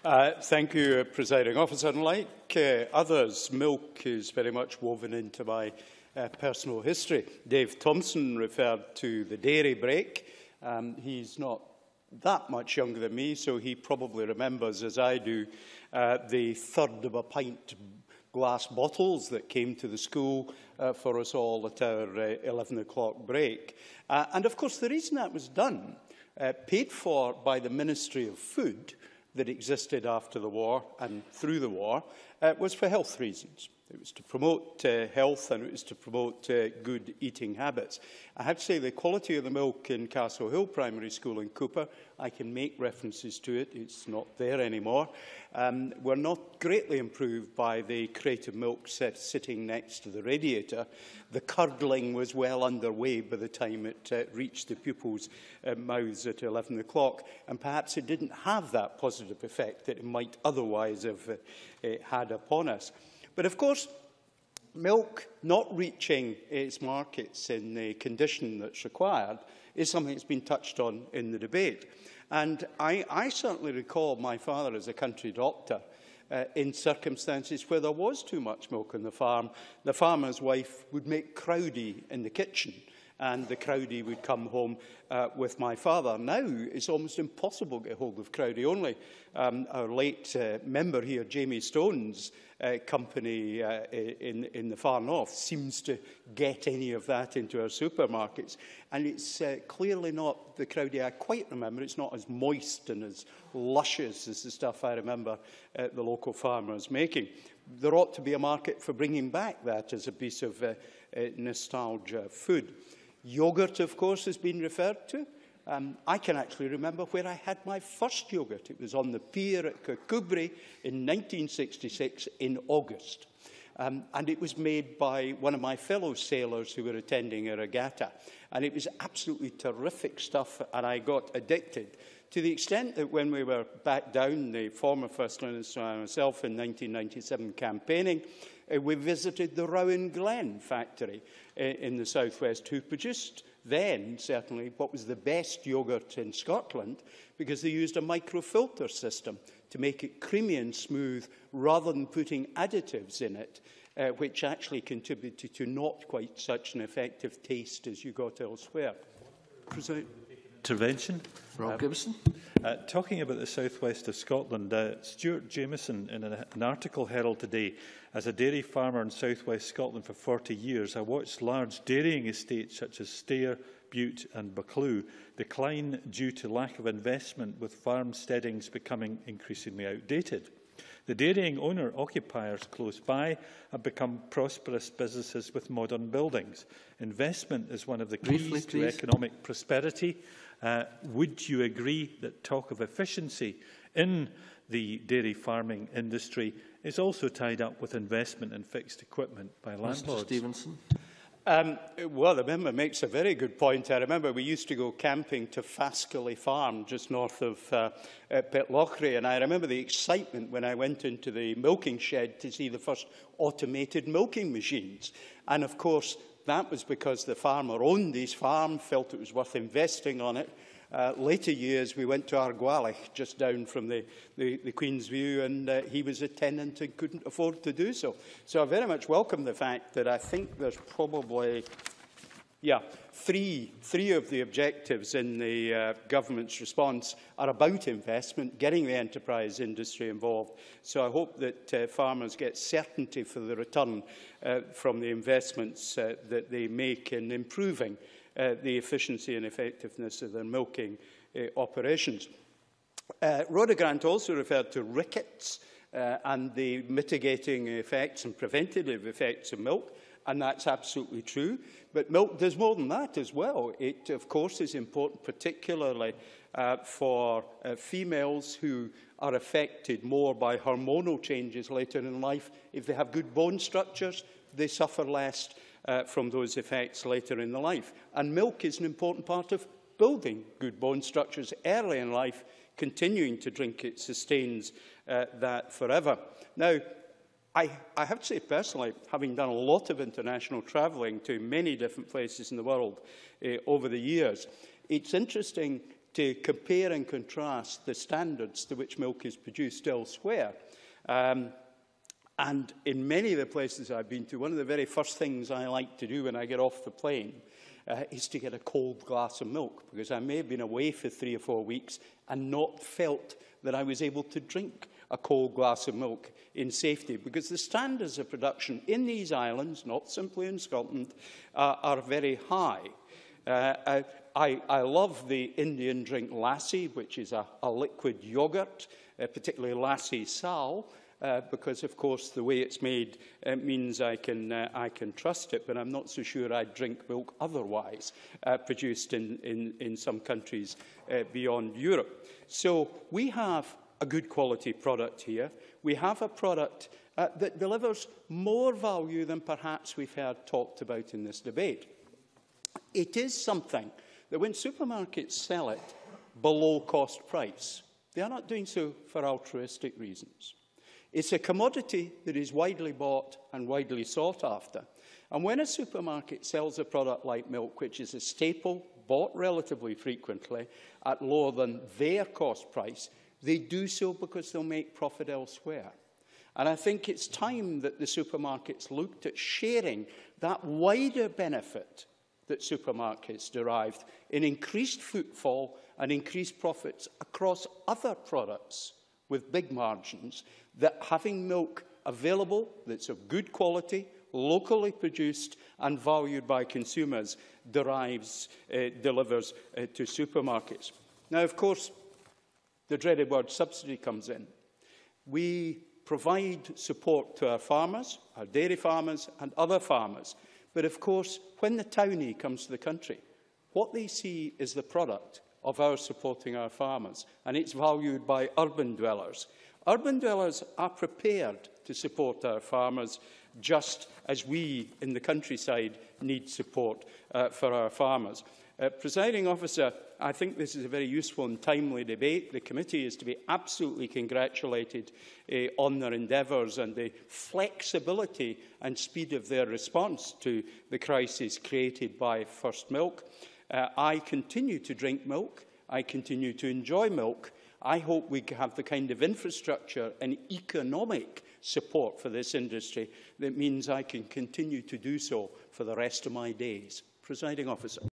Thank you, Presiding Officer. Unlike others, milk is very much woven into my personal history. Dave Thompson referred to the dairy break. He's not that much younger than me, so he probably remembers, as I do, the third of a pint glass bottles that came to the school for us all at our 11 o'clock break. And of course, the reason that was done, paid for by the Ministry of Food that existed after the war and through the war, was for health reasons. It was to promote health, and it was to promote good eating habits. I have to say the quality of the milk in Castle Hill Primary School in Cooper, I can make references to it, it's not there anymore, were not greatly improved by the crate of milk sitting next to the radiator. The curdling was well underway by the time it reached the pupils' mouths at 11 o'clock, and perhaps it didn't have that positive effect that it might otherwise have had upon us. But of course, milk not reaching its markets in the condition that's required is something that's been touched on in the debate. And I certainly recall my father as a country doctor in circumstances where there was too much milk on the farm. The farmer's wife would make crowdie in the kitchen, and the crowdie would come home with my father. Now it's almost impossible to get hold of crowdie. Only our late member here, Jamie Stone's company in the far north, seems to get any of that into our supermarkets. And it's clearly not the crowdie I quite remember. It's not as moist and as luscious as the stuff I remember the local farmers making. There ought to be a market for bringing back that as a piece of nostalgia food. Yoghurt, of course, has been referred to. I can actually remember where I had my first yoghurt. It was on the pier at Kirkcudbright in 1966 in August. And it was made by one of my fellow sailors who were attending a regatta. And it was absolutely terrific stuff, and I got addicted, to the extent that when we were back down, the former First Minister and myself, in 1997 campaigning, we visited the Rowan Glen factory in the southwest, who produced then, certainly, what was the best yoghurt in Scotland, because they used a microfilter system to make it creamy and smooth, rather than putting additives in it, which actually contributed to not quite such an effective taste as you got elsewhere. Intervention. Rob Gibson. Talking about the southwest of Scotland, Stewart Jameson, in an article Herald today, as a dairy farmer in southwest Scotland for 40 years, I watched large dairying estates such as Stair, Bute and Buccleuch decline due to lack of investment, with farm steadings becoming increasingly outdated. The dairying owner-occupiers close by have become prosperous businesses with modern buildings. Investment is one of the keys to economic prosperity. Would you agree that talk of efficiency in the dairy farming industry is also tied up with investment in fixed equipment by landlords? Mr. Stevenson. Well, the member makes a very good point. I remember we used to go camping to Fascally Farm, just north of Pitlochry, and I remember the excitement when I went into the milking shed to see the first automated milking machines. And of course, that was because the farmer owned his farm, felt it was worth investing on it. Later years, we went to Argwalich, just down from the Queen's View, and he was a tenant and couldn't afford to do so. So I very much welcome the fact that I think there's probably, three of the objectives in the government's response are about investment, getting the enterprise industry involved. So I hope that farmers get certainty for the return from the investments that they make in improving the efficiency and effectiveness of their milking operations. Rhoda Grant also referred to rickets and the mitigating effects and preventative effects of milk, and that's absolutely true. But milk does more than that as well. It, of course, is important particularly for females who are affected more by hormonal changes later in life. If they have good bone structures, they suffer less from those effects later in the life. And milk is an important part of building good bone structures early in life. Continuing to drink it sustains that forever. Now, I have to say personally, having done a lot of international travelling to many different places in the world over the years, it's interesting to compare and contrast the standards to which milk is produced elsewhere. And in many of the places I've been to, one of the very first things I like to do when I get off the plane is to get a cold glass of milk, because I may have been away for 3 or 4 weeks and not felt that I was able to drink a cold glass of milk in safety, because the standards of production in these islands, not simply in Scotland, are very high. I love the Indian drink lassi, which is a liquid yoghurt, particularly lassi sal, because, of course, the way it's made means I can trust it, but I'm not so sure I'd drink milk otherwise, produced in some countries beyond Europe. So we have a good quality product here. We have a product that delivers more value than perhaps we've heard talked about in this debate. It is something that when supermarkets sell it below cost price, they are not doing so for altruistic reasons. It's a commodity that is widely bought and widely sought after. And when a supermarket sells a product like milk, which is a staple, bought relatively frequently at lower than their cost price, they do so because they'll make profit elsewhere. And I think it's time that the supermarkets looked at sharing that wider benefit that supermarkets derived in increased footfall and increased profits across other products with big margins, that having milk available that's of good quality, locally produced and valued by consumers delivers to supermarkets. Now, of course, the dreaded word subsidy comes in. We provide support to our farmers, our dairy farmers and other farmers. But of course, when the townie comes to the country, what they see is the product of our supporting our farmers, and it's valued by urban dwellers. Urban dwellers are prepared to support our farmers, just as we in the countryside need support for our farmers. Presiding Officer, I think this is a very useful and timely debate. The committee is to be absolutely congratulated on their endeavours and the flexibility and speed of their response to the crisis created by First Milk. I continue to drink milk. I continue to enjoy milk. I hope we have the kind of infrastructure and economic support for this industry that means I can continue to do so for the rest of my days. Presiding Officer.